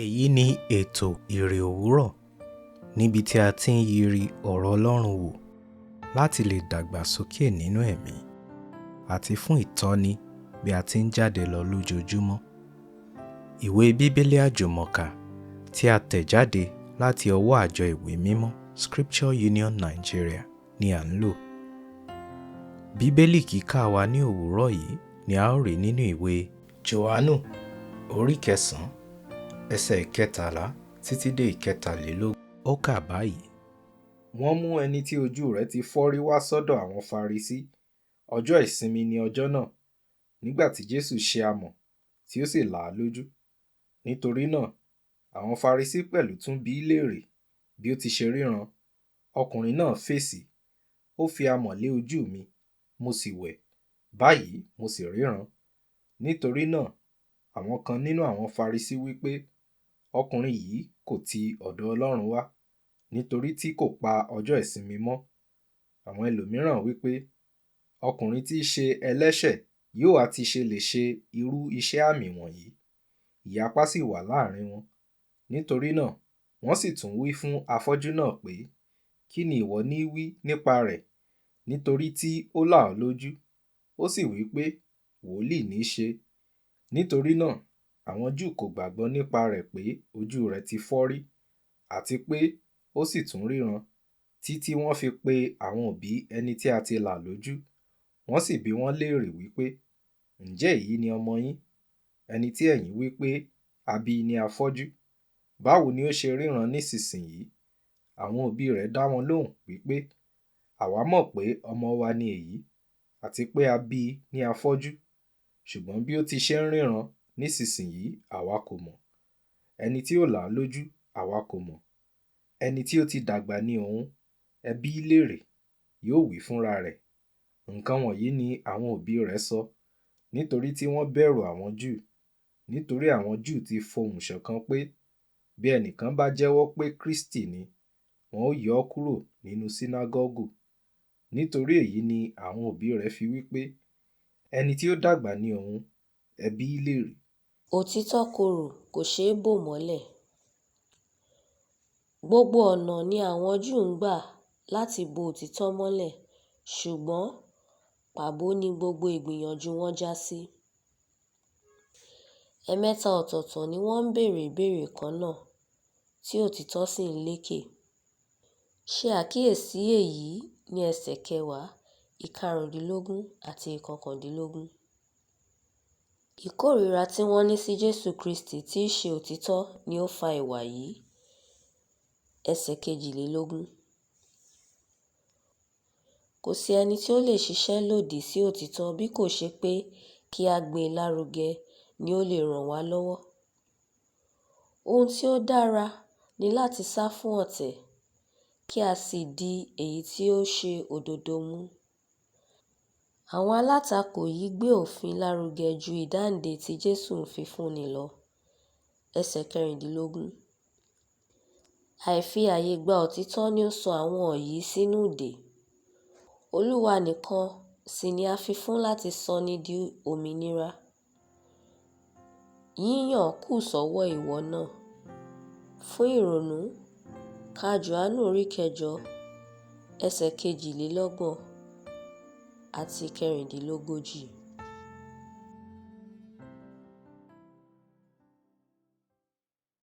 Èyí ni ètò Iri Owuro níbi tí a ti ń yiri ọ̀rọ̀ Ọlọ́run wò láti lè dàgbà sókè nínú ẹ̀mí àti fún ìtọ́ni bí a ti ń jáde lọ lójoojúmọ́. Ìwé Bíbélì Àjùmọ tí a tẹ̀ jáde láti ọwọ́ àjọ ìwé mímọ́ Scripture Union Nigeria ni à ń lò. Bíbélì kíkà wa ní òwúrọ̀ yìí ni a ó rí nínú ìwé Jòhánù orí 9 ẹsẹ̀ 13 títí dé 14. Ó kà báyìí: Wọ́n mú ẹni tí ojú rẹ̀ ti fọ́ rí wá sọ́dọ̀ àwọn Farisí. Ọjọ́ ìsinmi ni ọjọ́ náà. Nígbà tí Jésù ṣe amọ̀ tí ó sì là á lójú. Nítorí náà, àwọn Farisí pẹ̀lú tún bi í léèrè bí ó ti ṣe ríran. Ọkùnrin náà fèsì, ó fi amọ̀ lé ojú mi, mo sì wẹ̀, báyìí mo sì ríran. Nítorí náà, àwọn kan nínú àwọn Farisí wí pé, ọkùnrin yìí kò ti ọ̀dọ̀ Ọlọ́run wá, nítorí tí kò pa ọjọ́ ìsinmi mọ́. Àwọn ẹlòmíràn wí pé, ọkùnrin tí í ṣe ẹlẹ́ṣẹ̀ yóò ha ti ṣe lè ṣe irú iṣẹ́ àmì wọ̀nyí? Ìyapa sì wà láàrin wọn. Nítorí náà, wọ́n sì tún wí fún afọ́jú náà pé, kí ni ìwọ ní wí nípa rẹ̀? Nítorí tí ó là ọ́ lójú. Ó sì wí pé, wòlíì ní í ṣe. Nítorí náà, àwọn Júù kò gbàgbọ́ nípa rẹ̀ pé ojú rẹ̀ ti fọ́ rí, àti pé ó sì tún ríran, títí wọ́n fi pe àwọn òbí ẹni tí a ti là lójú. Wọ́n sì bi wọ́n léèrè wípé, ǹjẹ́ èyí ni ọmọ yín, ẹni tí ẹ̀yin wí pé a bí ní afọ́jú? Báwo ni ó ṣe ríran nísinsìnyí? Àwọn òbí rẹ̀ dá wọn lóhùn wípé, àwa mọ̀ pé ọmọ wa ni èyí, àti pé a bí i ní afọ́jú. Ṣùgbọ́n bí ó ti ṣe ń ríran nísinsìnyí àwa kò mọ̀. Ẹni tí ó là á lójú àwa kò mọ̀. Ẹni tí ó ti dàgbà ni òun, ẹ bi í léèrè, yóò wí fúnra rẹ̀. Nǹkan wọ̀nyí ni àwọn òbí rẹ̀ sọ, nítorí tí wọ́n bẹ̀rù àwọn Júù. Nítorí àwọn Júù ti fohùn ṣọ̀kan pé, bí ẹnìkan bá jẹ́wọ́ pé Kristi ni, wọn ó yọ ọ́ kúrò nínú sínágọ́gù. Nítorí èyí ni àwọn òbí rẹ̀ fi wí pé, ẹni tí ó dàgbà ni òun, ẹ bi í léèrè. Òtítọ́ korò, kò ṣeé bò mọ́lẹ̀. Gbogbo ọ̀nà ni àwọn Júù ń gbà láti bo òtítọ́ mọ́lẹ̀, ṣùgbọ́n pàbó ni gbogbo ìgbìyànjú wọn já sí. Ẹ̀mẹ́ta ọ̀tọ̀ọ̀tọ̀ ni wọ́n ń béèrè ìbéèrè kan náà, tí òtítọ́ sì ń lékè. Ṣe àkíyèsí èyí ní ẹsẹ̀ 10, 15 àti 19. Ìkórìíra tí wọ́n ní sí Jésù Kristi tí í ṣe òtítọ́ ni ó fa ìwà yìí. Ẹsẹ̀ 22. Kò sí ẹni tí ó lè ṣiṣẹ́ lòdì sí òtítọ́ bí kò ṣe pé kí a gbé e lárugẹ ni ó lè ràn wá lọ́wọ́. Ohun tí ó dára ni láti sá fún ọ̀tẹ̀, kí a sì di èyí tí ó ṣe òdodo mú. Àwọn alátakò yìí gbé òfin lárugẹ ju ìdáǹdè tí Jésù ń fi fúnni lọ. Ẹsẹ̀ 16. Àìfi àyè gba òtítọ́ ni ó sọ àwọn yìí sínú ìdè. Olúwa nìkan sì ni a fi fún láti sọni di òmìnira. Yíyàn kù sọ́wọ́ ìwọ náà. Fún ìrònú, ka Jòhánù orí 8 ẹsẹ̀ 22 àti 34.